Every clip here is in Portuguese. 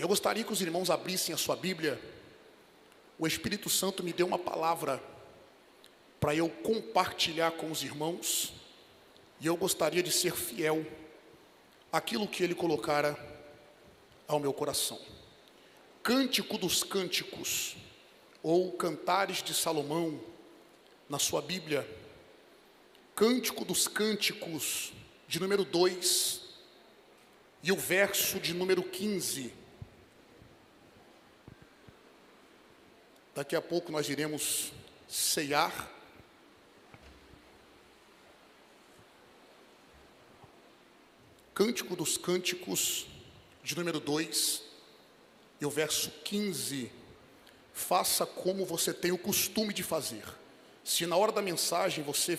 Eu gostaria que os irmãos abrissem a sua Bíblia. O Espírito Santo me deu uma palavra para eu compartilhar com os irmãos, e eu gostaria de ser fiel àquilo que Ele colocara ao meu coração. Cântico dos Cânticos, ou Cantares de Salomão, na sua Bíblia. Cântico dos Cânticos, de número 2, e o verso de número 15. Daqui a pouco nós iremos ceiar. Cântico dos Cânticos, de número 2, e o verso 15. Faça como você tem o costume de fazer. Se na hora da mensagem você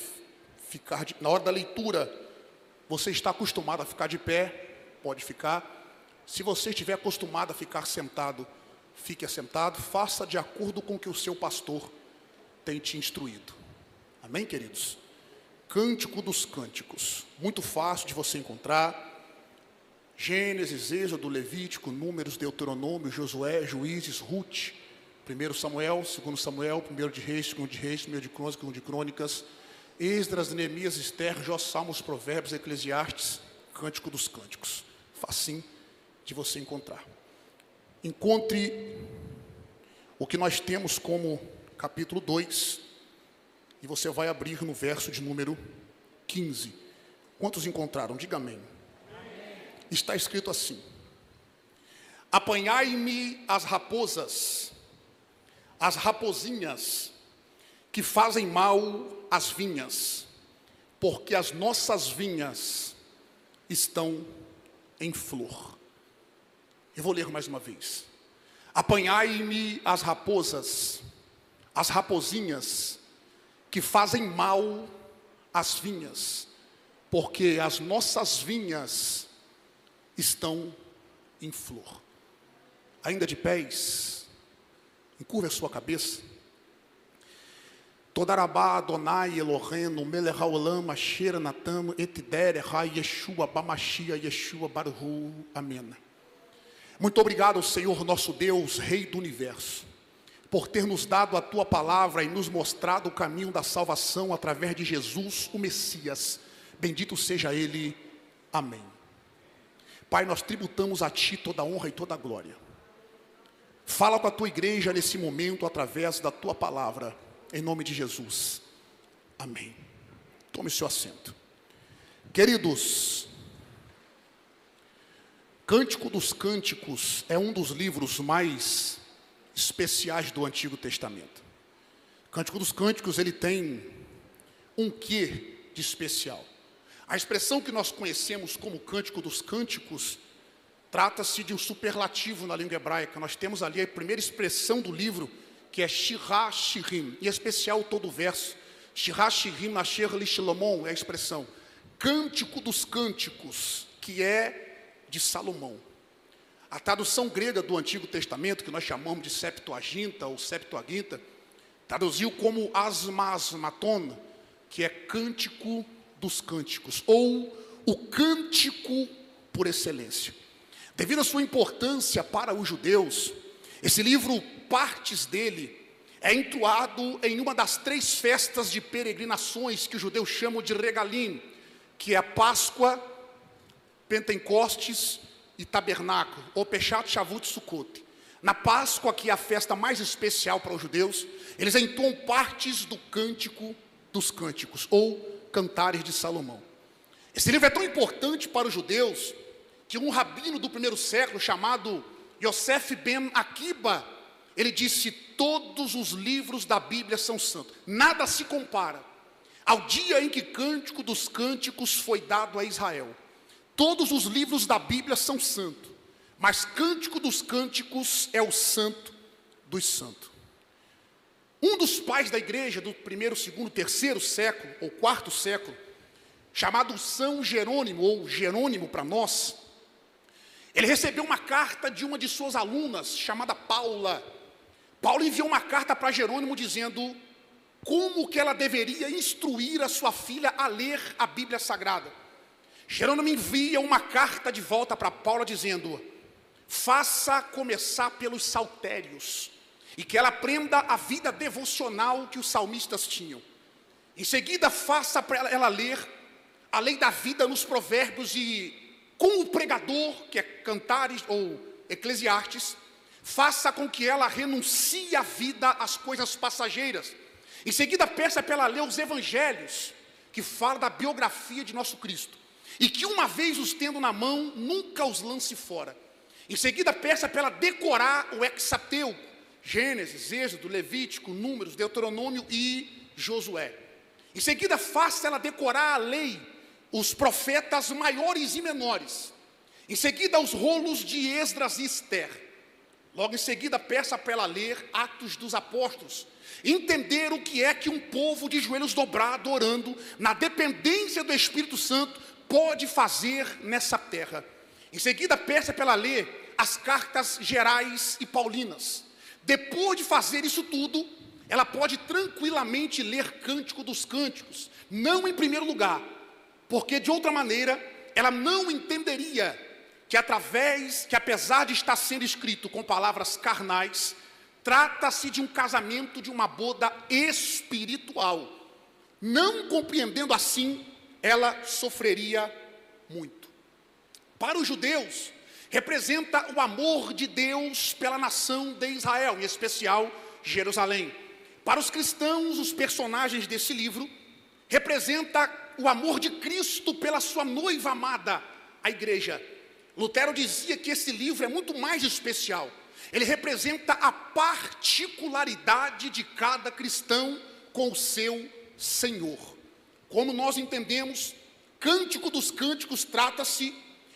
ficar, na hora da leitura, você está acostumado a ficar de pé, pode ficar. Se você estiver acostumado a ficar sentado, fique assentado. Faça de acordo com o que o seu pastor tem te instruído. Amém, queridos? Cântico dos Cânticos, muito fácil de você encontrar. Gênesis, Êxodo, Levítico, Números, Deuteronômio, Josué, Juízes, Ruth, 1 Samuel, 2 Samuel, 1 de Reis, 2 de Reis, 1 de Crônicas, 2 de Crônicas, Esdras, Neemias, Esther, Jó, Salmos, Provérbios, Eclesiastes, Cântico dos Cânticos. Facinho de você encontrar. Encontre o que nós temos como capítulo 2, e você vai abrir no verso de número 15. Quantos encontraram? Diga amém. Está escrito assim: apanhai-me as raposas, as rapozinhas, que fazem mal às vinhas, porque as nossas vinhas estão em flor. Eu vou ler mais uma vez. Apanhai-me as raposas, as rapozinhas, que fazem mal às vinhas, porque as nossas vinhas estão em flor. Ainda de pés, encurve a sua cabeça. Todarabá, Adonai, Elohenu, Melech haolam, Asher Natam, Etidere, Rai, Yeshua, Bamashia, Yeshua, Baruhu, Amém. Muito obrigado, Senhor nosso Deus, Rei do Universo, por ter nos dado a Tua palavra e nos mostrado o caminho da salvação através de Jesus, o Messias. Bendito seja Ele. Amém. Pai, nós tributamos a Ti toda a honra e toda a glória. Fala com a Tua igreja nesse momento através da Tua palavra, em nome de Jesus. Amém. Tome seu assento. Queridos, Cântico dos Cânticos é um dos livros mais especiais do Antigo Testamento. Cântico dos Cânticos, ele tem um quê de especial? A expressão que nós conhecemos como Cântico dos Cânticos trata-se de um superlativo na língua hebraica. Nós temos ali a primeira expressão do livro, que é Shirah Shirim, em especial todo o verso. Shirah Shirim Asher Lishlomon é a expressão Cântico dos Cânticos, que é de Salomão. A tradução grega do Antigo Testamento, que nós chamamos de Septuaginta ou Septuaginta, traduziu como Asmasmaton, que é Cântico dos Cânticos, ou o cântico por excelência. Devido à sua importância para os judeus, esse livro, partes dele, é entoado em uma das 3 festas de peregrinações que os judeus chamam de Regalim, que é a Páscoa, Pentecostes e Tabernáculo, ou Peshat, Shavuot, Sukkot. Na Páscoa, que é a festa mais especial para os judeus, eles entoam partes do Cântico dos Cânticos, ou Cantares de Salomão. Esse livro é tão importante para os judeus, que um rabino do primeiro século, chamado Yosef ben Akiba, ele disse: todos os livros da Bíblia são santos, nada se compara ao dia em que Cântico dos Cânticos foi dado a Israel. Todos os livros da Bíblia são santos, mas Cântico dos Cânticos é o santo dos santos. Um dos pais da igreja do primeiro, segundo, terceiro século, ou quarto século, chamado São Jerônimo, ou Jerônimo para nós, ele recebeu uma carta de uma de suas alunas, chamada Paula. Paulo enviou uma carta para Jerônimo dizendo como que ela deveria instruir a sua filha a ler a Bíblia Sagrada. Jerônimo envia uma carta de volta para Paula dizendo: faça começar pelos saltérios, e que ela aprenda a vida devocional que os salmistas tinham. Em seguida, faça para ela ler a lei da vida nos provérbios, e com o pregador, que é Cantares ou Eclesiastes, faça com que ela renuncie a vida às coisas passageiras. Em seguida, peça para ela ler os evangelhos, que falam da biografia de nosso Cristo, e que uma vez os tendo na mão, nunca os lance fora. Em seguida, peça para ela decorar o Hexateuco, Gênesis, Êxodo, Levítico, Números, Deuteronômio e Josué. Em seguida, faça ela decorar a lei, os profetas maiores e menores. Em seguida, os rolos de Esdras e Ester. Logo em seguida, peça para ela ler Atos dos Apóstolos, entender o que é que um povo de joelhos dobrados, orando, na dependência do Espírito Santo, pode fazer nessa terra. Em seguida, peça para ela ler as cartas gerais e paulinas. Depois de fazer isso tudo, ela pode tranquilamente ler Cântico dos Cânticos, não em primeiro lugar, porque de outra maneira, ela não entenderia que apesar de estar sendo escrito com palavras carnais, trata-se de um casamento, de uma boda espiritual. Não compreendendo assim, ela sofreria muito. Para os judeus, representa o amor de Deus pela nação de Israel, em especial Jerusalém. Para os cristãos, os personagens desse livro representa o amor de Cristo pela sua noiva amada, a igreja. Lutero dizia que esse livro é muito mais especial. Ele representa a particularidade de cada cristão com o seu Senhor. Como nós entendemos, Cântico dos Cânticos trata-se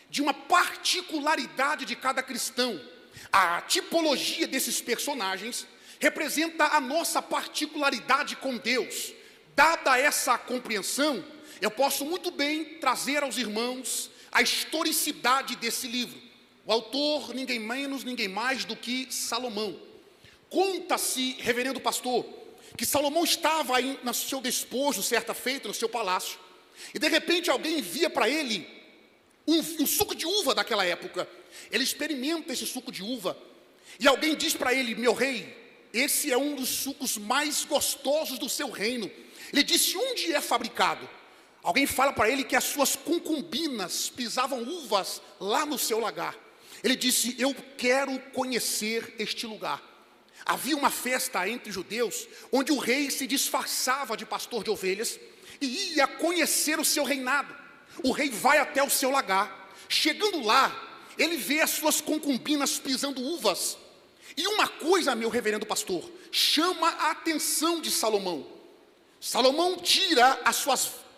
de uma particularidade de cada cristão. A tipologia desses personagens representa a nossa particularidade com Deus. Dada essa compreensão, eu posso muito bem trazer aos irmãos a historicidade desse livro. O autor, ninguém menos, ninguém mais do que Salomão. Conta-se, reverendo pastor, que Salomão estava aí no seu despojo, certa feita, no seu palácio, e de repente alguém envia para ele um suco de uva daquela época. Ele experimenta esse suco de uva, e alguém diz para ele: meu rei, esse é um dos sucos mais gostosos do seu reino. Ele disse: onde é fabricado? Alguém fala para ele que as suas concubinas pisavam uvas lá no seu lagar. Ele disse: eu quero conhecer este lugar. Havia uma festa entre judeus, onde o rei se disfarçava de pastor de ovelhas e ia conhecer o seu reinado. O rei vai até o seu lagar. Chegando lá, ele vê as suas concubinas pisando uvas. E uma coisa, meu reverendo pastor, chama a atenção de Salomão. Salomão tira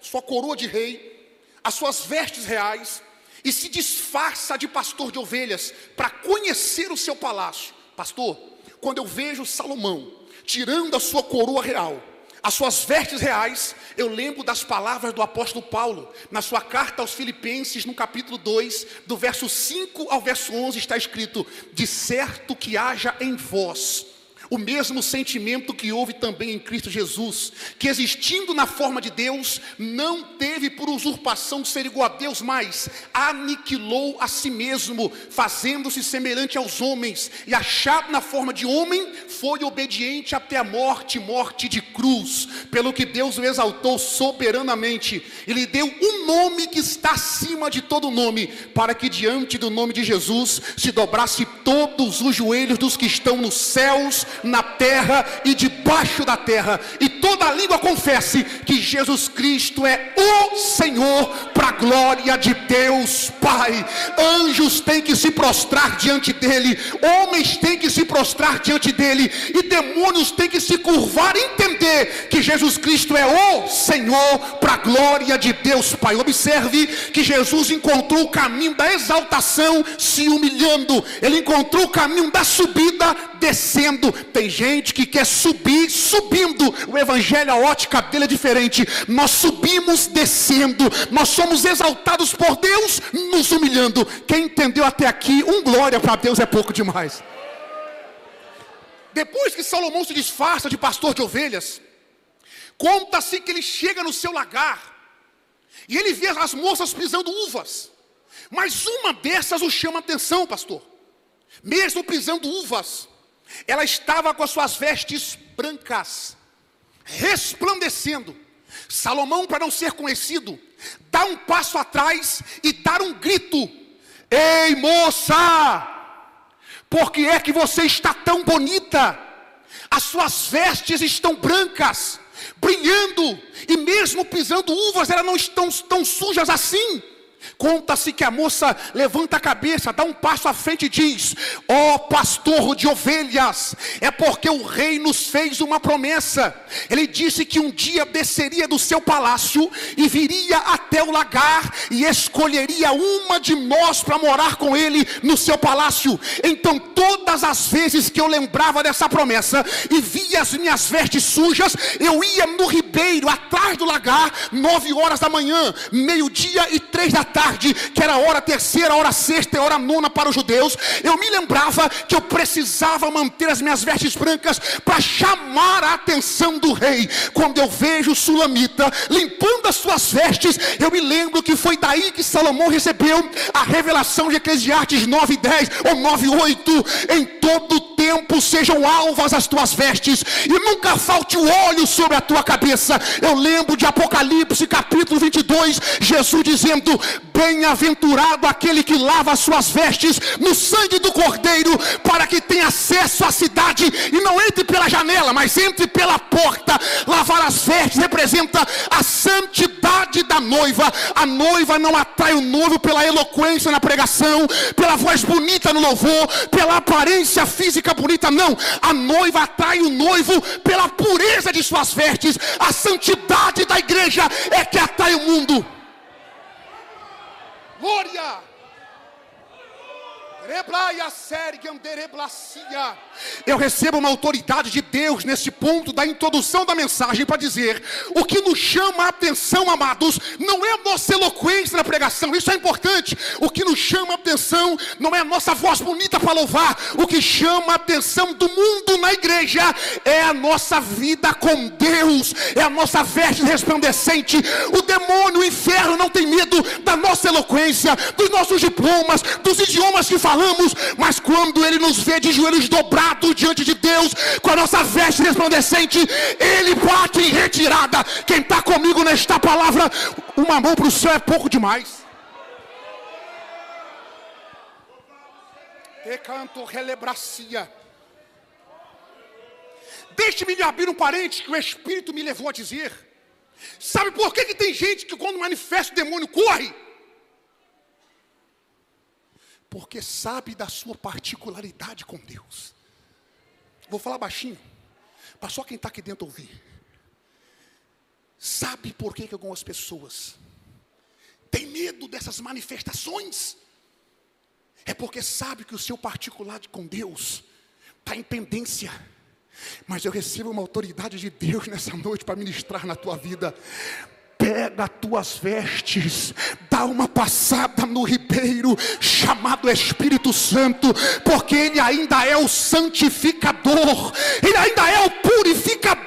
sua coroa de rei, as suas vestes reais, e se disfarça de pastor de ovelhas para conhecer o seu palácio. Pastor, quando eu vejo Salomão tirando a sua coroa real, as suas vestes reais, eu lembro das palavras do apóstolo Paulo, na sua carta aos Filipenses, no capítulo 2, do verso 5 ao verso 11, está escrito: de certo que haja em vós o mesmo sentimento que houve também em Cristo Jesus, que existindo na forma de Deus, não teve por usurpação ser igual a Deus, mas aniquilou a si mesmo, fazendo-se semelhante aos homens, e achado na forma de homem, foi obediente até a morte, morte de cruz, pelo que Deus o exaltou soberanamente, e lhe deu um nome que está acima de todo nome, para que diante do nome de Jesus, se dobrasse todos os joelhos dos que estão nos céus, na terra e debaixo da terra, e toda a língua confesse que Jesus Cristo é o Senhor, para a glória de Deus Pai. Anjos têm que se prostrar diante dele, homens têm que se prostrar diante dele, e demônios têm que se curvar e entender que Jesus Cristo é o Senhor, para a glória de Deus Pai. Observe que Jesus encontrou o caminho da exaltação se humilhando, ele encontrou o caminho da subida descendo. Tem gente que quer subir subindo. O evangelho, a ótica dele é diferente. Nós subimos descendo. Nós somos exaltados por Deus nos humilhando. Quem entendeu até aqui, glória para Deus é pouco demais. Depois que Salomão se disfarça de pastor de ovelhas, conta-se que ele chega no seu lagar e ele vê as moças pisando uvas, mas uma dessas o chama a atenção, pastor. mesmo pisando uvas, ela estava com as suas vestes brancas, resplandecendo. Salomão, para não ser conhecido, dá um passo atrás e dá um grito: ei, moça, por que é que você está tão bonita? As suas vestes estão brancas, brilhando, e mesmo pisando uvas, elas não estão tão sujas assim. Conta-se que a moça levanta a cabeça, dá um passo à frente e diz: ó pastor de ovelhas, é porque o rei nos fez uma promessa. Ele disse que um dia desceria do seu palácio e viria até o lagar e escolheria uma de nós para morar com ele no seu palácio. Então todas as vezes que eu lembrava dessa promessa e via as minhas vestes sujas, eu ia no ribeiro atrás do lagar, 9 horas da manhã, meio-dia e 3 da tarde, que era a hora terceira, a hora sexta e a hora nona para os judeus. Eu me lembrava que eu precisava manter as minhas vestes brancas para chamar a atenção do rei. Quando eu vejo o sulamita limpando as suas vestes, eu me lembro que foi daí que Salomão recebeu a revelação de Eclesiastes 9:10 ou 9:8: em todo tempo sejam alvas as tuas vestes, e nunca falte o óleo sobre a tua cabeça. Eu lembro de Apocalipse capítulo 22, Jesus dizendo: bem-aventurado aquele que lava as suas vestes no sangue do Cordeiro, para que tenha acesso à cidade e não entre pela janela, mas entre pela porta. Lavar as vestes representa a santidade da noiva. A noiva não atrai o noivo pela eloquência na pregação, pela voz bonita no louvor, pela aparência física bonita, não. A noiva atrai o noivo pela pureza de suas vestes. A santidade da igreja é que atrai o mundo. Glória! Eu recebo uma autoridade de Deus nesse ponto da introdução da mensagem para dizer: o que nos chama a atenção, amados, não é a nossa eloquência na pregação, isso é importante. O que nos chama a atenção não é a nossa voz bonita para louvar. O que chama a atenção do mundo na igreja é a nossa vida com Deus, é a nossa veste resplandecente. O demônio, o inferno não tem medo da nossa eloquência, dos nossos diplomas, dos idiomas que falamos, mas quando ele nos vê de joelhos dobrados diante de Deus, com a nossa veste resplandecente, ele bate em retirada. Quem está comigo nesta palavra, uma mão para o céu é pouco demais. Deixe-me abrir um parênteses que o Espírito me levou a dizer. Sabe por que tem gente que quando manifesta o demônio corre? Porque sabe da sua particularidade com Deus. Vou falar baixinho, para só quem está aqui dentro ouvir. Sabe por que algumas pessoas têm medo dessas manifestações? É porque sabe que o seu particular com Deus está em pendência. Mas eu recebo uma autoridade de Deus nessa noite para ministrar na tua vida. Pega as tuas vestes, dá uma passada no ribeiro chamado Espírito Santo, porque Ele ainda é o santificador, Ele ainda é o purificador.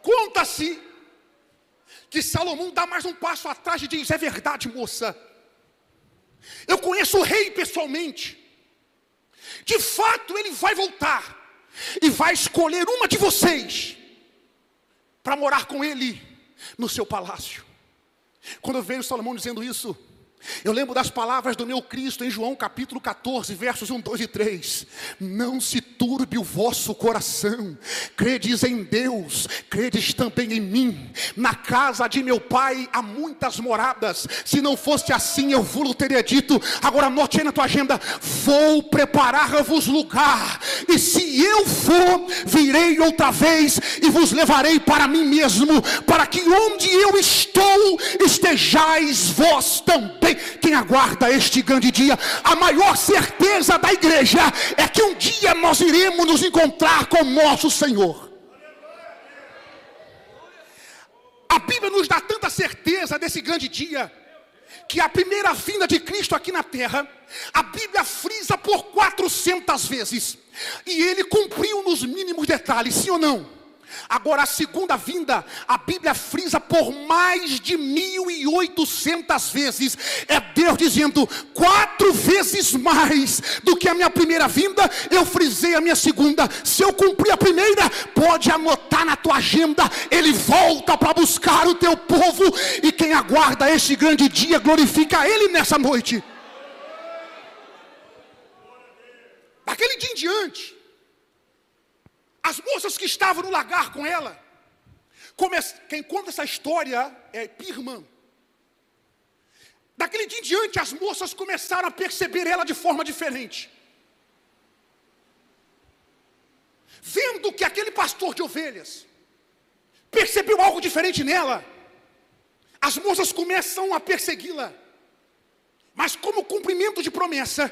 Conta-se que Salomão dá mais um passo atrás e diz: é verdade, moça, eu conheço o rei pessoalmente. De fato ele vai voltar e vai escolher uma de vocês para morar com ele no seu palácio. Quando eu vejo Salomão dizendo isso, eu lembro das palavras do meu Cristo em João capítulo 14, versos 1, 2 e 3. Não se turbe o vosso coração, credes em Deus, credes também em mim. Na casa de meu pai há muitas moradas, se não fosse assim eu vos teria dito. Agora anote aí na tua agenda: vou preparar-vos lugar, e se eu for, virei outra vez e vos levarei para mim mesmo, para que onde eu estou, estejais vós também. Quem aguarda este grande dia, a maior certeza da igreja é que um dia nós iremos nos encontrar com nosso Senhor. A Bíblia nos dá tanta certeza desse grande dia, que a primeira vinda de Cristo aqui na terra, a Bíblia frisa por 400 vezes, e Ele cumpriu nos mínimos detalhes, sim ou não? Agora, a segunda vinda, a Bíblia frisa por mais de 1.800 vezes. É Deus dizendo: 4 vezes mais do que a minha primeira vinda, eu frisei a minha segunda. Se eu cumprir a primeira, pode anotar na tua agenda, Ele volta para buscar o teu povo. E quem aguarda este grande dia, glorifica Ele nessa noite. Daquele dia em diante, as moças que estavam no lagar com ela, quem conta essa história é Pirmã. Daquele dia em diante, as moças começaram a perceber ela de forma diferente. Vendo que aquele pastor de ovelhas percebeu algo diferente nela, as moças começam a persegui-la. Mas como cumprimento de promessa,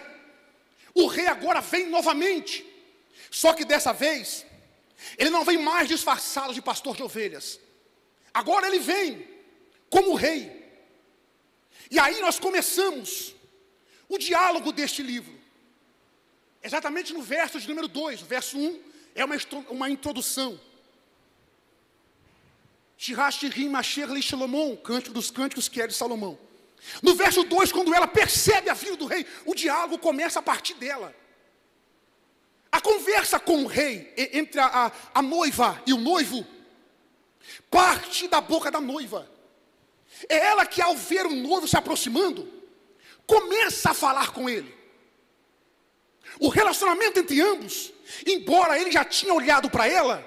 o rei agora vem novamente. Só que dessa vez, ele não vem mais disfarçado de pastor de ovelhas. Agora ele vem como rei. E aí nós começamos o diálogo deste livro. Exatamente no verso de número 2. O verso 1 é uma introdução. Shirash-Rim Asher-Li Shalomon, Cântico dos Cânticos, que é de Salomão. No verso 2, quando ela percebe a vinda do rei, o diálogo começa a partir dela. A conversa com o rei, entre a noiva e o noivo, parte da boca da noiva. É ela que, ao ver o noivo se aproximando, começa a falar com ele. O relacionamento entre ambos, embora ele já tinha olhado para ela,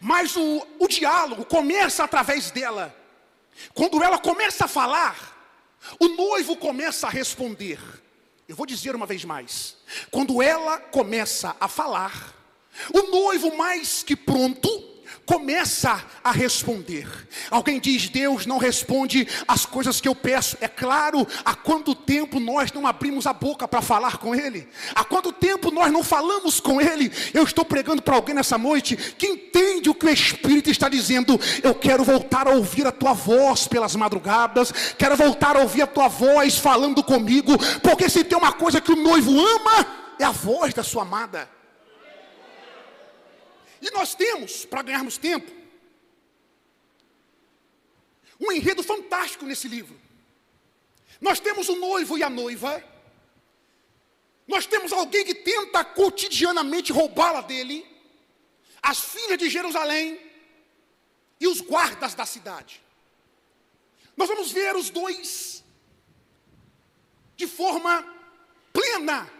mas o diálogo começa através dela. Quando ela começa a falar, o noivo começa a responder. Eu vou dizer uma vez mais. Quando ela começa a falar, o noivo, mais que pronto, começa a responder. Alguém diz: Deus não responde as coisas que eu peço. É claro, há quanto tempo nós não abrimos a boca para falar com Ele? Há quanto tempo nós não falamos com Ele? Eu estou pregando para alguém nessa noite que entende o que o Espírito está dizendo. Eu quero voltar a ouvir a tua voz pelas madrugadas. Quero voltar a ouvir a tua voz falando comigo. Porque se tem uma coisa que o noivo ama, é a voz da sua amada. E nós temos, para ganharmos tempo, um enredo fantástico nesse livro. Nós temos o noivo e a noiva. Nós temos alguém que tenta cotidianamente roubá-la dele, as filhas de Jerusalém e os guardas da cidade. Nós vamos ver os dois de forma plena,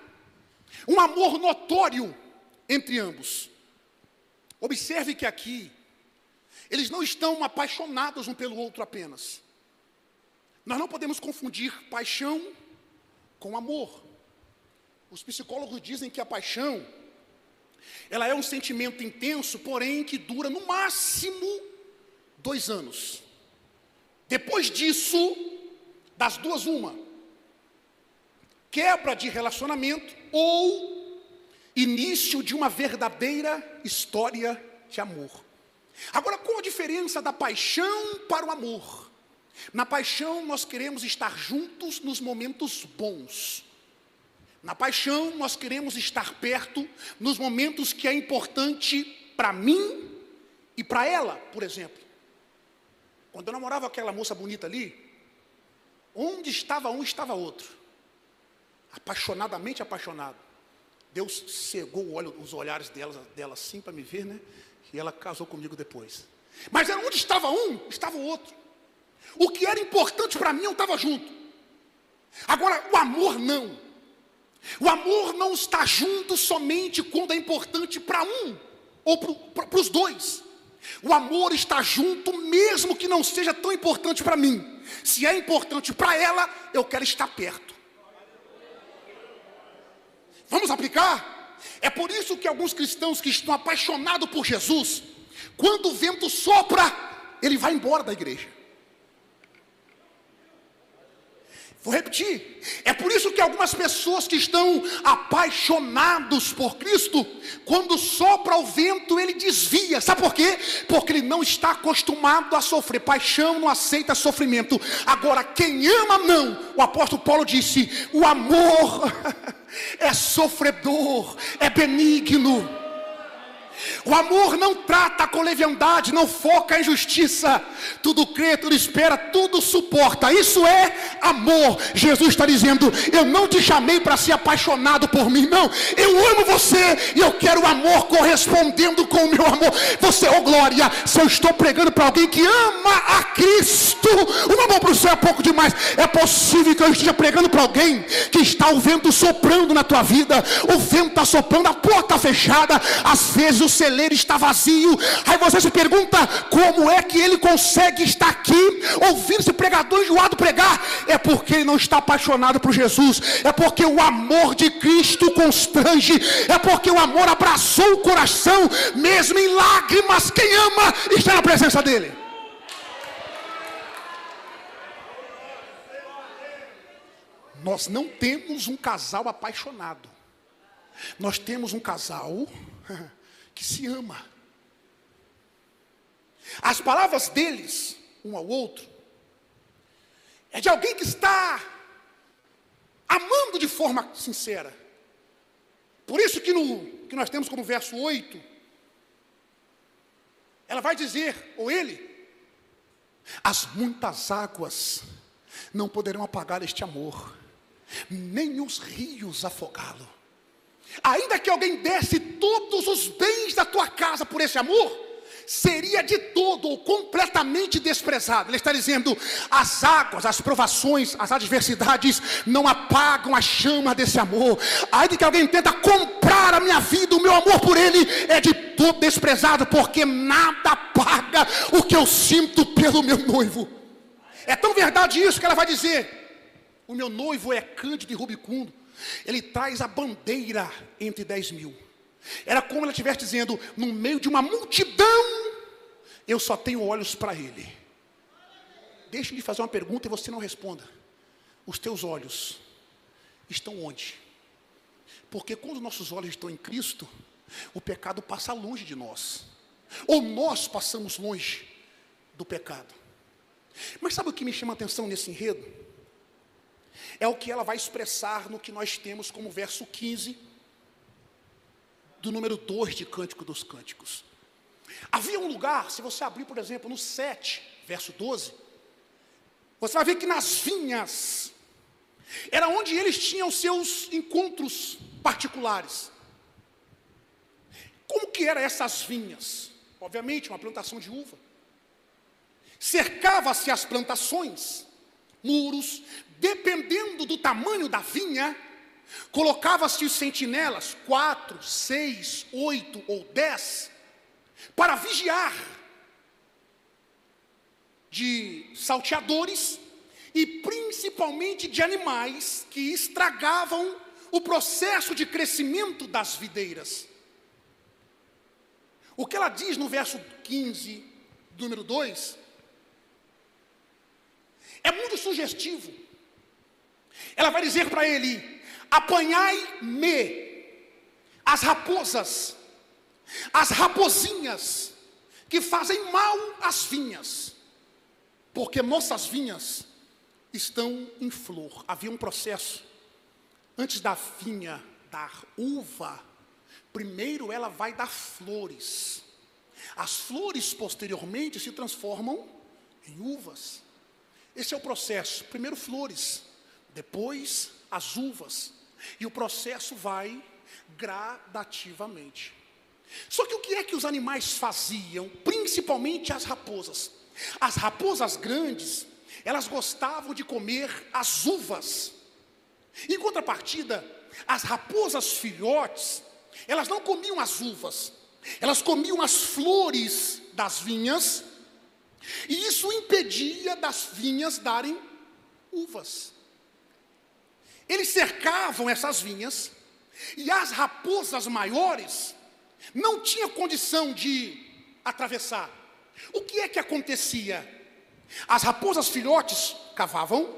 um amor notório entre ambos. Observe que aqui, eles não estão apaixonados um pelo outro apenas. Nós não podemos confundir paixão com amor. Os psicólogos dizem que a paixão, ela é um sentimento intenso, porém que dura no máximo 2 anos. Depois disso, das duas uma: quebra de relacionamento ou início de uma verdadeira história de amor. Agora, qual a diferença da paixão para o amor? Na paixão nós queremos estar juntos nos momentos bons. Na paixão nós queremos estar perto nos momentos que é importante para mim e para ela, por exemplo. Quando eu namorava aquela moça bonita ali, onde estava um, estava outro. Apaixonadamente apaixonado. Deus cegou os olhares dela assim para me ver, né? E ela casou comigo depois. Mas onde estava um, estava o outro. O que era importante para mim, eu estava junto. Agora, o amor não. O amor não está junto somente quando é importante para um ou para os dois. O amor está junto mesmo que não seja tão importante para mim. Se é importante para ela, eu quero estar perto. Vamos aplicar? É por isso que alguns cristãos que estão apaixonados por Jesus, quando o vento sopra, ele vai embora da igreja. Vou repetir. É por isso que algumas pessoas que estão apaixonados por Cristo, quando sopra o vento, ele desvia. Sabe por quê? Porque ele não está acostumado a sofrer. Paixão não aceita sofrimento. Agora, quem ama não. O apóstolo Paulo disse: o amor é sofredor, é benigno. O amor não trata com leviandade, não foca em justiça, tudo crê, tudo espera, tudo suporta. Isso é amor. Jesus está dizendo: eu não te chamei para ser apaixonado por mim, não. Eu amo você e eu quero o amor correspondendo com o meu amor. Você, oh glória, se eu estou pregando para alguém que ama a Cristo, o amor para o céu é pouco demais. É possível que eu esteja pregando para alguém que está o vento soprando na tua vida, o vento está soprando, a porta fechada, às vezes o celeiro está vazio. Aí você se pergunta: como é que ele consegue estar aqui ouvindo esse pregador enjoado pregar? É porque ele não está apaixonado por Jesus, é porque o amor de Cristo constrange, é porque o amor abraçou o coração, mesmo em lágrimas. Quem ama está na presença dele. Nós não temos um casal apaixonado, nós temos um casal que se ama. As palavras deles, um ao outro, é de alguém que está amando de forma sincera. Por isso que nós temos como verso 8, ela vai dizer, ou ele: as muitas águas não poderão apagar este amor, nem os rios afogá-lo. Ainda que alguém desse todos os bens da tua casa por esse amor, seria de todo ou completamente desprezado. Ele está dizendo: as águas, as provações, as adversidades não apagam a chama desse amor. Ainda que alguém tenta comprar a minha vida, o meu amor por ele é de todo desprezado, porque nada apaga o que eu sinto pelo meu noivo. É tão verdade isso que ela vai dizer: o meu noivo é cândido e rubicundo, ele traz a bandeira entre 10.000. Era como ela estivesse dizendo: no meio de uma multidão, eu só tenho olhos para ele. Deixa eu lhe fazer uma pergunta e você não responda. Os teus olhos estão onde? Porque quando nossos olhos estão em Cristo, o pecado passa longe de nós, ou nós passamos longe do pecado. Mas sabe o que me chama a atenção nesse enredo? É o que ela vai expressar no que nós temos como verso 15 do número 2 de Cântico dos Cânticos. Havia um lugar, se você abrir, por exemplo, no 7, verso 12, você vai ver que nas vinhas era onde eles tinham seus encontros particulares. Como que eram essas vinhas? Obviamente, uma plantação de uva. Cercava-se as plantações, muros, dependendo do tamanho da vinha, colocava-se os sentinelas, 4, 6, 8 ou 10, para vigiar de salteadores e principalmente de animais que estragavam o processo de crescimento das videiras. O que ela diz no verso 15, número 2, é muito sugestivo. Ela vai dizer para ele: apanhai-me as raposas, as raposinhas que fazem mal às vinhas, porque nossas vinhas estão em flor. Havia um processo. Antes da vinha dar uva, primeiro ela vai dar flores. As flores posteriormente se transformam em uvas. Esse é o processo. Primeiro flores, depois as uvas. E o processo vai gradativamente. Só que o que é que os animais faziam, principalmente as raposas? As raposas grandes, elas gostavam de comer as uvas. Em contrapartida, as raposas filhotes, elas não comiam as uvas, elas comiam as flores das vinhas, e isso impedia das vinhas darem uvas. Eles cercavam essas vinhas, e as raposas maiores não tinham condição de atravessar. O que é que acontecia? As raposas filhotes cavavam,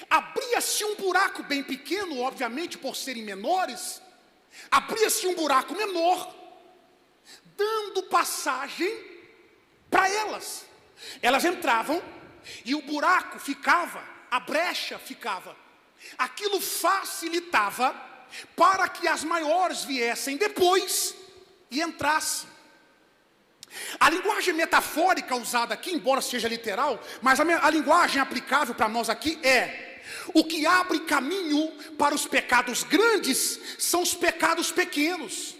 abria-se um buraco bem pequeno, obviamente por serem menores, abria-se um buraco menor, dando passagem para elas. Elas entravam e o buraco ficava, a brecha ficava. Aquilo facilitava para que as maiores viessem depois e entrasse. A linguagem metafórica usada aqui, embora seja literal, mas a linguagem aplicável para nós aqui é: o que abre caminho para os pecados grandes são os pecados pequenos.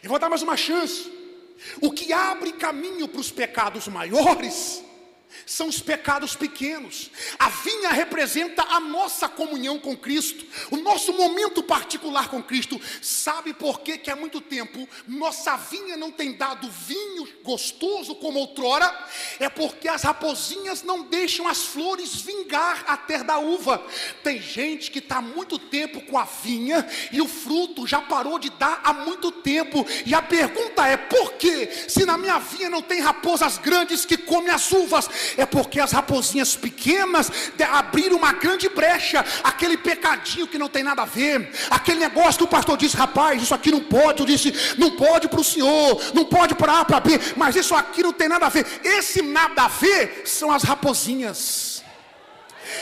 Eu vou dar mais uma chance. O que abre caminho para os pecados maiores são os pecados pequenos. A vinha representa a nossa comunhão com Cristo, o nosso momento particular com Cristo. Sabe por que há muito tempo nossa vinha não tem dado vinho gostoso como outrora? É porque as raposinhas não deixam as flores vingar até da uva. Tem gente que está há muito tempo com a vinha e o fruto já parou de dar há muito tempo. E a pergunta é: por quê? Se na minha vinha não tem raposas grandes que comem as uvas, é porque as raposinhas pequenas abriram uma grande brecha. Aquele pecadinho que não tem nada a ver, aquele negócio que o pastor disse: rapaz, isso aqui não pode. Eu disse: não pode para o senhor, não pode para A, para B, mas isso aqui não tem nada a ver. Esse nada a ver são as raposinhas.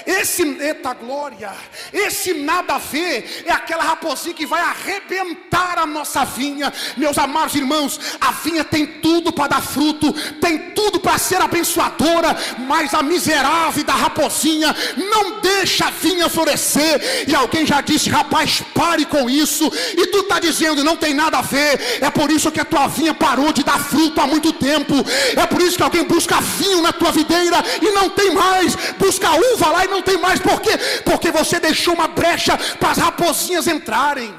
Eita glória, esse nada a ver é aquela raposinha que vai arrebentar a nossa vinha. Meus amados irmãos, a vinha tem tudo para dar fruto, tem tudo para ser abençoadora, mas a miserável da raposinha não deixa a vinha florescer. E alguém já disse: rapaz, pare com isso. E tu está dizendo: não tem nada a ver. É por isso que a tua vinha parou de dar fruto há muito tempo. É por isso que alguém busca vinho na tua videira e não tem mais, busca uva lá e não tem mais. Por quê? Porque você deixou uma brecha para as raposinhas entrarem.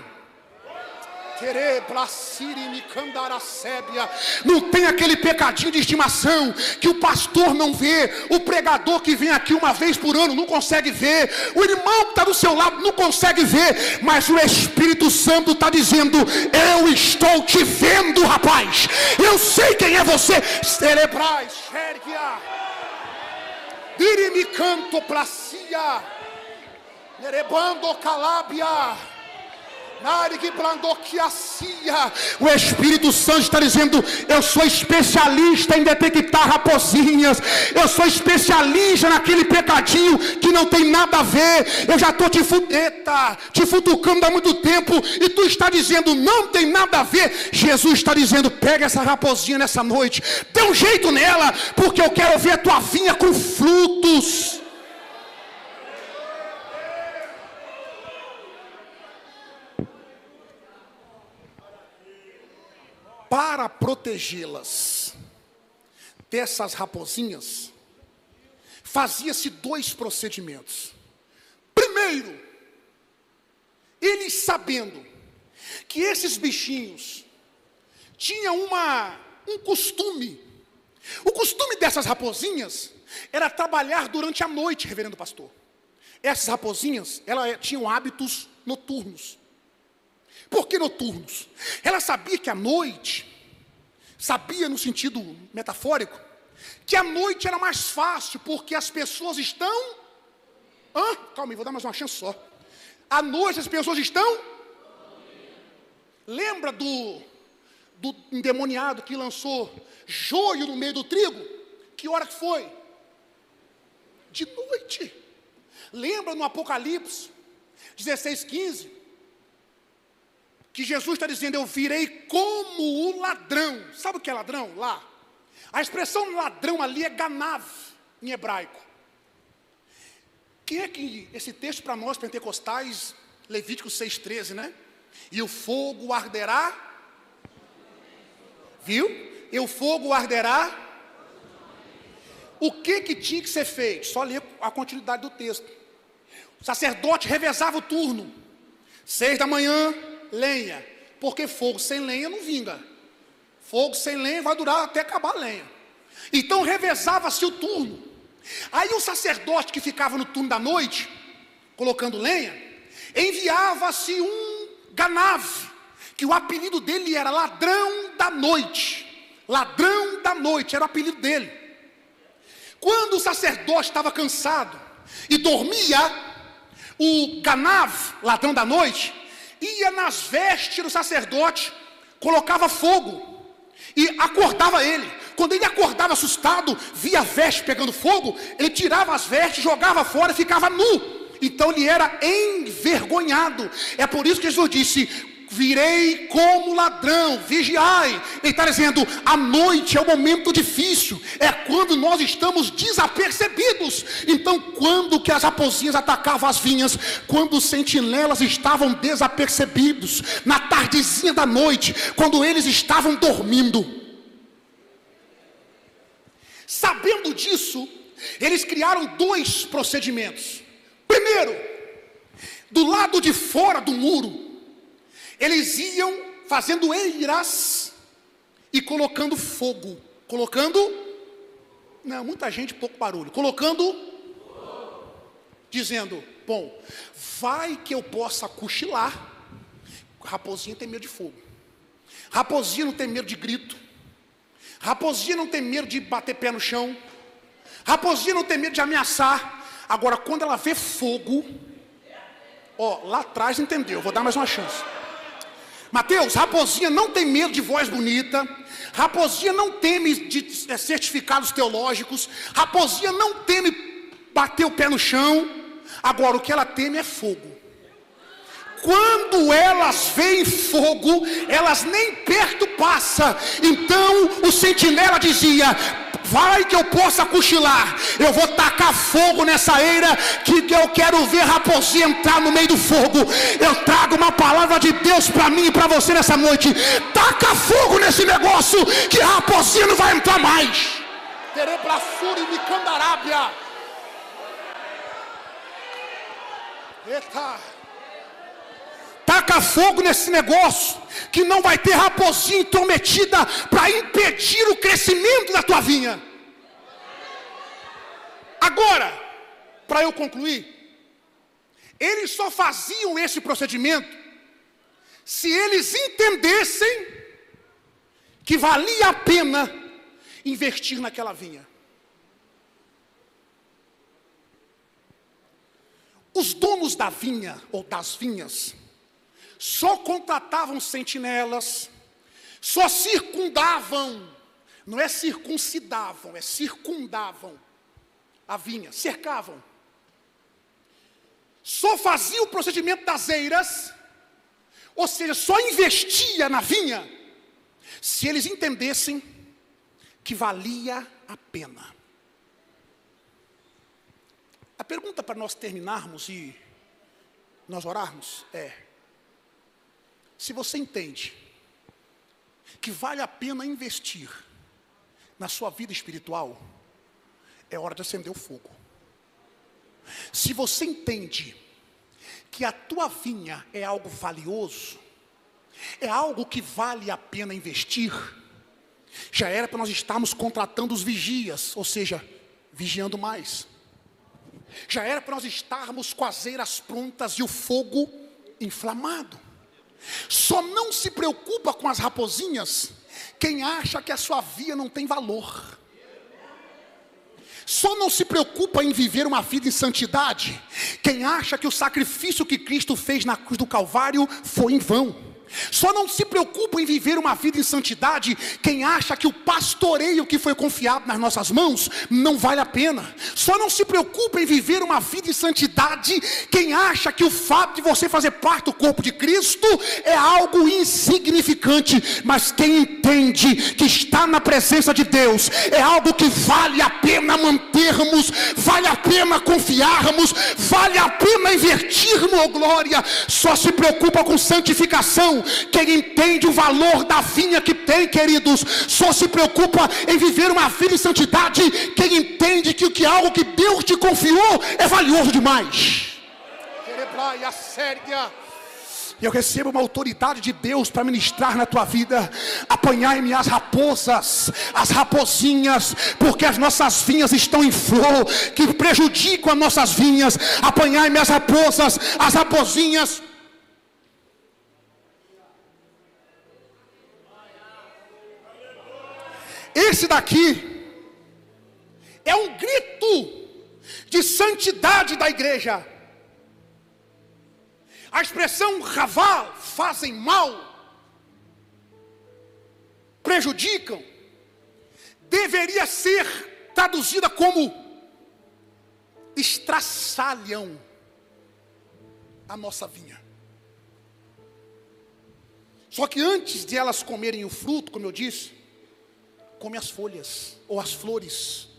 Não tem aquele pecadinho de estimação que o pastor não vê, o pregador que vem aqui uma vez por ano não consegue ver, o irmão que está do seu lado não consegue ver, mas o Espírito Santo está dizendo: eu estou te vendo, rapaz, eu sei quem é você. Cerebrais, xergia, dirimi canto placia, nerebando calábia. O Espírito Santo está dizendo: eu sou especialista em detectar raposinhas, eu sou especialista naquele pecadinho que não tem nada a ver. Eu já estou te futucando há muito tempo e tu está dizendo: não tem nada a ver. Jesus está dizendo: pega essa raposinha nessa noite, dê um jeito nela, porque eu quero ver a tua vinha com frutos. Para protegê-las dessas raposinhas, fazia-se 2 procedimentos. Primeiro, eles sabendo que esses bichinhos tinham um costume. O costume dessas raposinhas era trabalhar durante a noite, reverendo pastor. Essas raposinhas, elas tinham hábitos noturnos. Por que noturnos? Ela sabia que a noite, sabia no sentido metafórico, que a noite era mais fácil, porque as pessoas estão... Calma aí, vou dar mais uma chance só. À noite as pessoas estão... Lembra do endemoniado que lançou joio no meio do trigo? Que hora que foi? De noite. Lembra no Apocalipse 16:15? Que Jesus está dizendo: eu virei como o ladrão. Sabe o que é ladrão lá? A expressão ladrão ali é ganav, em hebraico. Quem é que esse texto para nós pentecostais, Levítico 6:13, né? E o fogo arderá, viu? E o fogo arderá. O que tinha que ser feito? Só ler a continuidade do texto. O sacerdote revezava o turno. 6 da manhã, lenha, porque fogo sem lenha não vinga. Fogo sem lenha vai durar até acabar a lenha. Então revezava-se o turno. Aí o sacerdote que ficava no turno da noite, colocando lenha, enviava-se um ganav, que o apelido dele era ladrão da noite. Ladrão da noite era o apelido dele. Quando o sacerdote estava cansado e dormia, o ganav, ladrão da noite, ia nas vestes do sacerdote, colocava fogo e acordava ele. Quando ele acordava assustado, via a veste pegando fogo, ele tirava as vestes, jogava fora e ficava nu. Então ele era envergonhado. É por isso que Jesus disse: virei como ladrão, vigiai. Ele está dizendo, a noite é o momento difícil, é quando nós estamos desapercebidos. Então, quando que as raposinhas atacavam as vinhas? Quando os sentinelas estavam desapercebidos, na tardezinha da noite, quando eles estavam dormindo. Sabendo disso, eles criaram 2 procedimentos. Primeiro, do lado de fora do muro, eles iam fazendo eiras e colocando fogo. Muita gente, pouco barulho. Dizendo, bom, vai que eu possa cochilar. Raposinha tem medo de fogo. Raposinha não tem medo de grito. Raposinha não tem medo de bater pé no chão. Raposinha não tem medo de ameaçar. Agora, quando ela vê fogo, lá atrás entendeu, vou dar mais uma chance. Mateus, raposinha não tem medo de voz bonita. Raposinha não teme de certificados teológicos. Raposinha não teme bater o pé no chão. Agora, o que ela teme é fogo. Quando elas veem fogo, elas nem perto passam. Então o sentinela dizia, vai que eu possa cochilar, eu vou tacar fogo nessa eira, que eu quero ver raposinha entrar no meio do fogo. Eu trago uma palavra de Deus para mim e para você nessa noite. Taca fogo nesse negócio, que a raposinha não vai entrar mais. Terebrassuri e Micandarábia. Eita. Taca fogo nesse negócio, que não vai ter raposinha intrometida para impedir o crescimento da tua vinha. Agora, para eu concluir, eles só faziam esse procedimento se eles entendessem que valia a pena investir naquela vinha. Os donos da vinha ou das vinhas só contratavam sentinelas, só circundavam, não é circuncidavam, é circundavam a vinha, cercavam. Só fazia o procedimento das eiras, ou seja, só investia na vinha, se eles entendessem que valia a pena. A pergunta para nós terminarmos e nós orarmos é: se você entende que vale a pena investir na sua vida espiritual, é hora de acender o fogo. Se você entende que a tua vinha é algo valioso, é algo que vale a pena investir, já era para nós estarmos contratando os vigias, ou seja, vigiando mais. Já era para nós estarmos com as eiras prontas e o fogo inflamado. Só não se preocupa com as raposinhas quem acha que a sua vida não tem valor. Só não se preocupa em viver uma vida em santidade quem acha que o sacrifício que Cristo fez na cruz do Calvário foi em vão. Só não se preocupa em viver uma vida em santidade quem acha que o pastoreio que foi confiado nas nossas mãos não vale a pena. Só não se preocupa em viver uma vida em santidade quem acha que o fato de você fazer parte do corpo de Cristo é algo insignificante. Mas quem entende que está na presença de Deus é algo que vale a pena mantermos, vale a pena confiarmos, vale a pena investirmos, oh glória, só se preocupa com santificação quem entende o valor da vinha que tem, queridos. Só se preocupa em viver uma vida em santidade quem entende que algo que Deus te confiou é valioso demais. Eu recebo uma autoridade de Deus para ministrar na tua vida. Apanhai-me as raposas, as raposinhas, porque as nossas vinhas estão em flor, que prejudicam as nossas vinhas. Apanhai-me as raposas, as raposinhas. Esse daqui é um grito de santidade da igreja. A expressão ravá, fazem mal, prejudicam, deveria ser traduzida como estraçalham a nossa vinha. Só que antes de elas comerem o fruto, como eu disse, come as folhas ou as flores.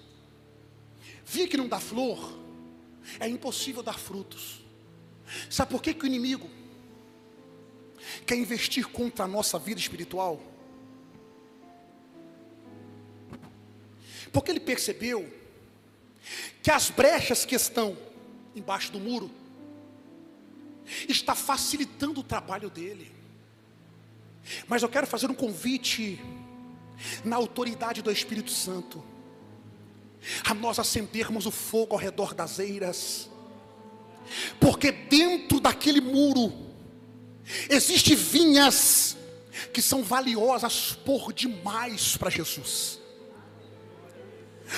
Via que não dá flor, é impossível dar frutos. Sabe por que o inimigo quer investir contra a nossa vida espiritual? Porque ele percebeu que as brechas que estão embaixo do muro está facilitando o trabalho dele. Mas eu quero fazer um convite na autoridade do Espírito Santo, a nós acendermos o fogo ao redor das eiras, porque dentro daquele muro existem vinhas que são valiosas por demais para Jesus.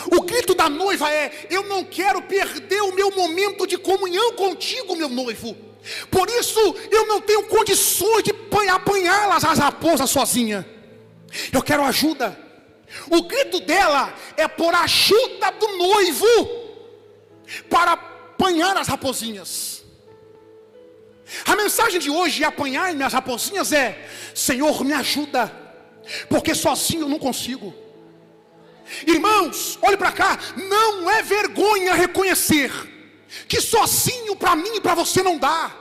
O grito da noiva é: eu não quero perder o meu momento de comunhão contigo, meu noivo. Por isso eu não tenho condições de apanhá-las as raposas sozinha. Eu quero ajuda. O grito dela é por ajuda do noivo para apanhar as raposinhas. A mensagem de hoje de apanhar minhas raposinhas é: Senhor, me ajuda, porque sozinho eu não consigo. Irmãos, olhe para cá. Não é vergonha reconhecer que sozinho para mim e para você não dá.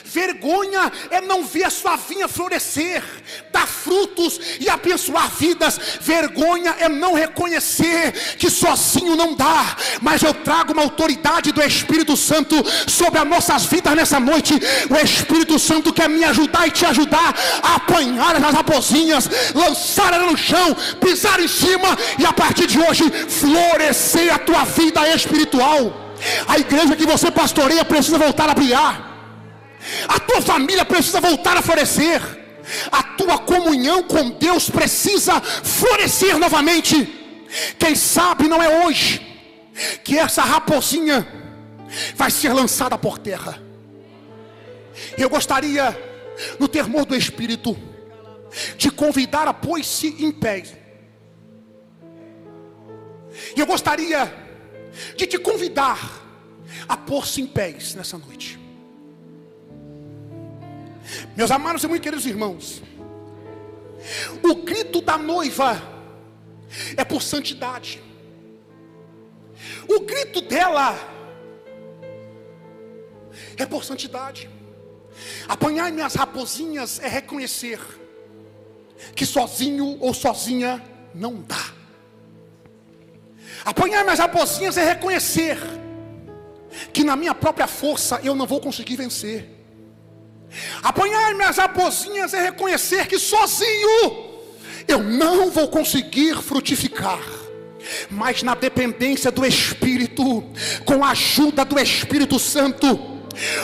Vergonha é não ver a sua vinha florescer, dar frutos e abençoar vidas. Vergonha é não reconhecer que sozinho não dá. Mas eu trago uma autoridade do Espírito Santo sobre as nossas vidas nessa noite. O Espírito Santo quer me ajudar e te ajudar a apanhar as raposinhas, lançar ela no chão, pisar em cima e a partir de hoje florescer a tua vida espiritual. A igreja que você pastoreia precisa voltar a brilhar. A tua família precisa voltar a florescer. A tua comunhão com Deus precisa florescer novamente. Quem sabe não é hoje que essa raposinha vai ser lançada por terra. Eu gostaria, no temor do Espírito, de convidar a pôr-se em pé. Eu gostaria de te convidar a pôr-se em pés nessa noite. Meus amados e muito queridos irmãos, o grito da noiva é por santidade. O grito dela é por santidade. Apanhar minhas raposinhas é reconhecer que sozinho ou sozinha não dá. Apanhar minhas raposinhas é reconhecer que na minha própria força eu não vou conseguir vencer. Apanhar minhas raposinhas é reconhecer que sozinho eu não vou conseguir frutificar. Mas na dependência do Espírito, com a ajuda do Espírito Santo,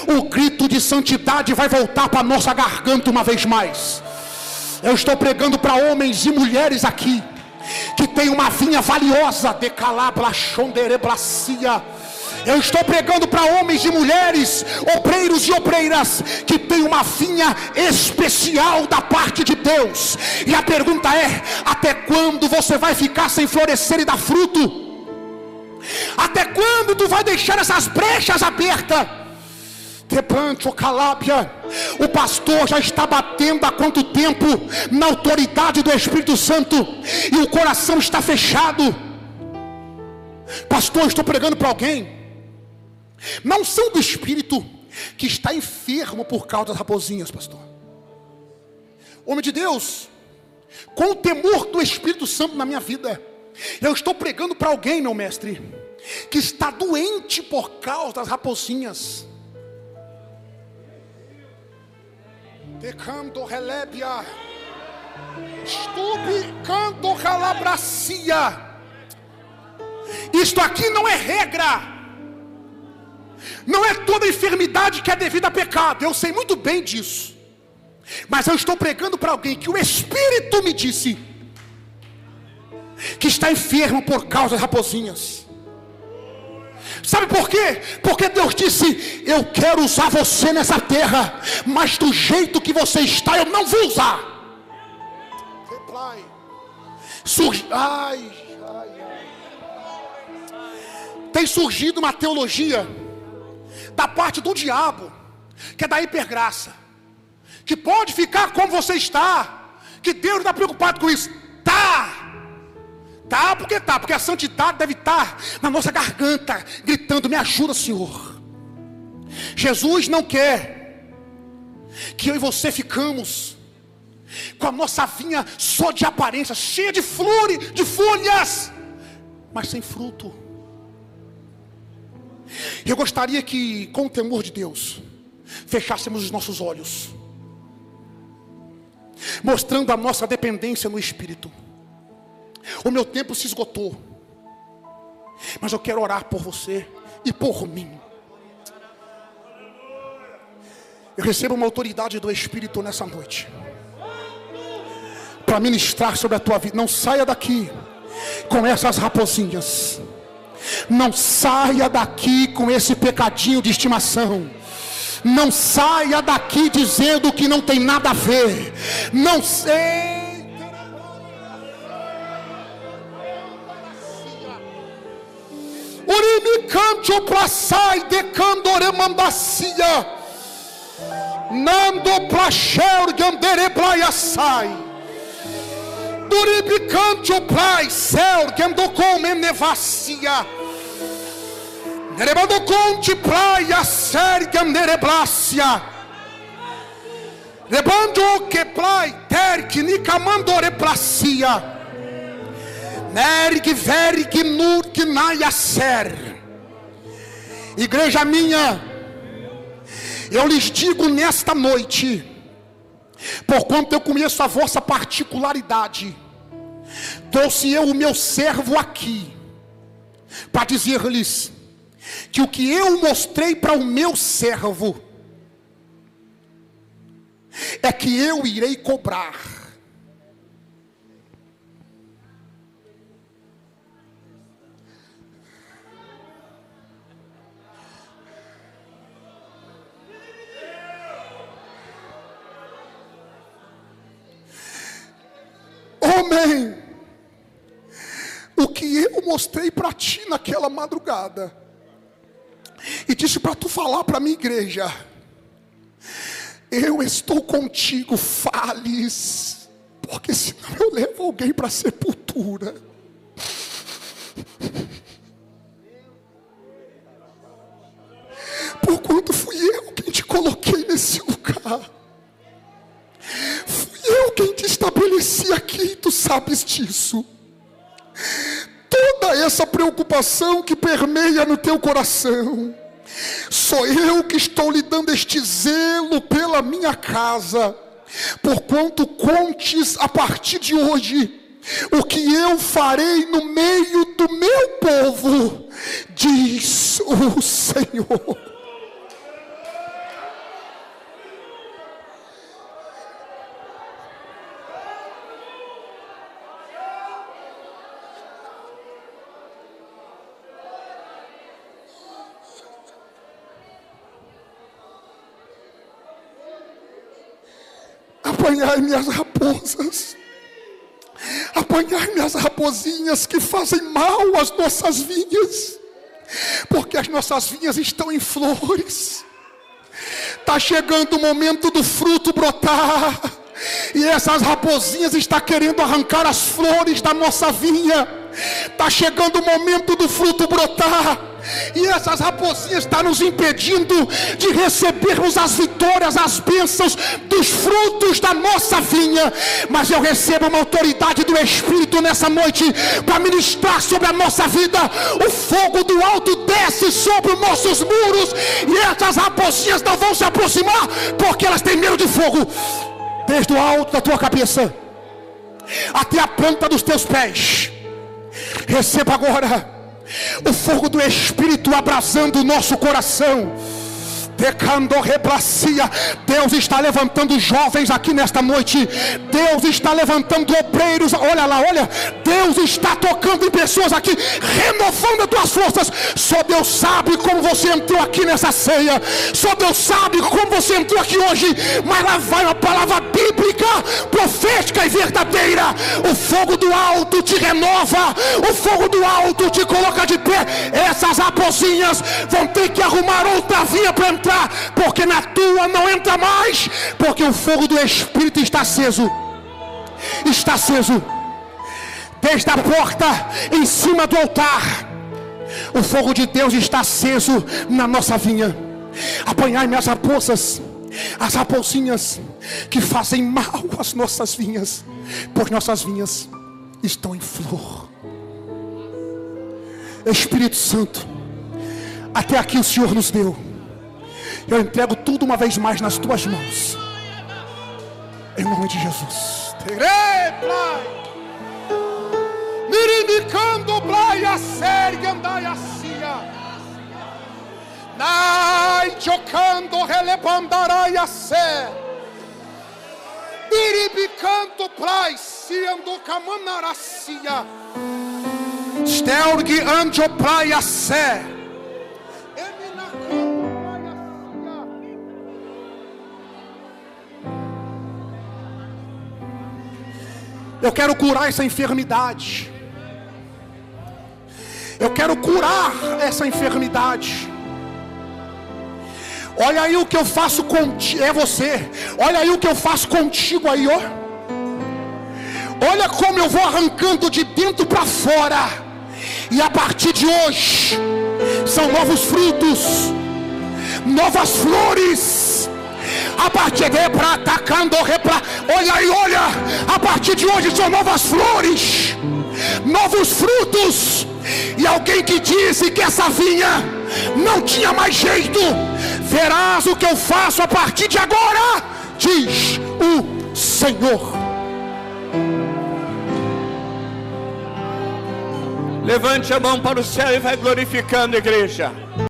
o grito de santidade vai voltar para a nossa garganta uma vez mais. Eu estou pregando para homens e mulheres aqui que tem uma vinha valiosa, de calablaxondereblacia. Eu estou pregando para homens e mulheres, obreiros e obreiras, que tem uma vinha especial da parte de Deus. E a pergunta é: até quando você vai ficar sem florescer e dar fruto? Até quando tu vai deixar essas brechas abertas? O pastor já está batendo há quanto tempo na autoridade do Espírito Santo e o coração está fechado. Pastor, eu estou pregando para alguém, não são do Espírito, que está enfermo por causa das raposinhas, pastor. Homem de Deus, com o temor do Espírito Santo na minha vida, eu estou pregando para alguém, meu mestre, que está doente por causa das raposinhas. Decando relébia, estupicando calabracia. Isto aqui não é regra. Não é toda enfermidade que é devida a pecado. Eu sei muito bem disso. Mas eu estou pregando para alguém que o Espírito me disse que está enfermo por causa das raposinhas. Sabe por quê? Porque Deus disse: eu quero usar você nessa terra, mas do jeito que você está eu não vou usar. Tem surgido uma teologia da parte do diabo, que é da hipergraça, que pode ficar como você está, que Deus não está preocupado com isso. Tá, porque a santidade deve estar na nossa garganta, gritando: me ajuda, Senhor. Jesus não quer que eu e você ficamos com a nossa vinha só de aparência, cheia de folhas, mas sem fruto. Eu gostaria que, com o temor de Deus, fechássemos os nossos olhos, mostrando a nossa dependência no Espírito. O meu tempo se esgotou, mas eu quero orar por você e por mim. Eu recebo uma autoridade do Espírito nessa noite para ministrar sobre a tua vida. Não saia daqui com essas raposinhas. Não saia daqui com esse pecadinho de estimação. Não saia daqui dizendo que não tem nada a ver. Não sei. Urimi canto plasai de candoremandacia. Nando placheur gandere playa sai. Duribi canto plai céu gando come nevacia. Nerebando conte playa ser gandere blacia. Rebando que plai ter que nicamandore placia. Nerg verg nur que naia ser. Igreja minha, eu lhes digo nesta noite, porquanto eu conheço a vossa particularidade, trouxe eu o meu servo aqui, para dizer-lhes, que o que eu mostrei para o meu servo, é que eu irei cobrar. Homem, o que eu mostrei para ti naquela madrugada, e disse para tu falar para a minha igreja: eu estou contigo, fales, porque senão eu levo alguém para a sepultura. Porquanto fui eu quem te coloquei nesse lugar, fui eu quem te estabeleci aqui, tu sabes disso. Toda essa preocupação que permeia no teu coração, sou eu que estou lhe dando este zelo pela minha casa, porquanto contes a partir de hoje o que eu farei no meio do meu povo, diz o Senhor. Apanhai-me as raposas, apanhai-me as raposinhas que fazem mal às nossas vinhas, porque as nossas vinhas estão em flores. Está chegando o momento do fruto brotar, e essas raposinhas estão querendo arrancar as flores da nossa vinha. Está chegando o momento do fruto brotar, e essas raposinhas estão nos impedindo de recebermos as vitórias, as bênçãos dos frutos da nossa vinha. Mas eu recebo uma autoridade do Espírito nessa noite para ministrar sobre a nossa vida. O fogo do alto desce sobre os nossos muros, e essas raposinhas não vão se aproximar, porque elas têm medo de fogo. Desde o alto da tua cabeça até a planta dos teus pés, receba agora o fogo do Espírito abrasando o nosso coração. Deus está levantando jovens aqui nesta noite. Deus está levantando obreiros. Olha lá, olha. Deus está tocando em pessoas aqui, renovando as tuas forças. Só Deus sabe como você entrou aqui nessa ceia. Só Deus sabe como você entrou aqui hoje. Mas lá vai uma palavra bíblica bíblica, profética e verdadeira. O fogo do alto te renova, o fogo do alto te coloca de pé. Essas raposinhas vão ter que arrumar outra via para entrar, porque na tua não entra mais, porque o fogo do Espírito está aceso. Está aceso. Desde a porta em cima do altar, o fogo de Deus está aceso na nossa vinha. Apanhai-me as raposas, as raposinhas que fazem mal às nossas vinhas, pois nossas vinhas estão em flor. Espírito Santo, até aqui o Senhor nos deu. Eu entrego tudo uma vez mais nas tuas mãos, em nome de Jesus. Mirimicando praia séria andai assim. Nai chocando relebandarai a sé. Biribicando praia se ando camanaracia. Stelgi anjo praia sé. Eu quero curar essa enfermidade. Eu quero curar essa enfermidade. Olha aí o que eu faço contigo. É você. Olha aí o que eu faço contigo aí, ó. Olha como eu vou arrancando de dentro para fora. E a partir de hoje são novos frutos, novas flores. A partir de para atacando repra. Olha aí, olha. A partir de hoje são novas flores, novos frutos. E alguém que disse que essa vinha não tinha mais jeito, verás o que eu faço a partir de agora, diz o Senhor. Levante a mão para o céu e vai glorificando, igreja.